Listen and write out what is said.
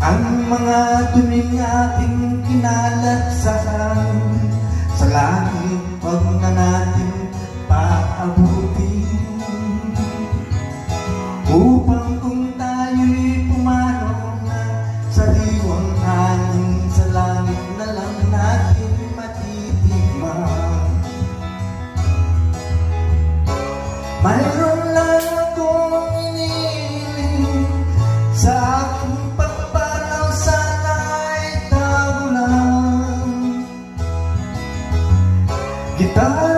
Ang mga duming ating kinalasahan sa langit, wag na natin paabutin, upang kung tayo'y pumanaw na sa diwang hangin, sa langit na lang natin matitigman. Mayroon lang akong iniling sa aking pagpanaw, sana'y tago lang kita.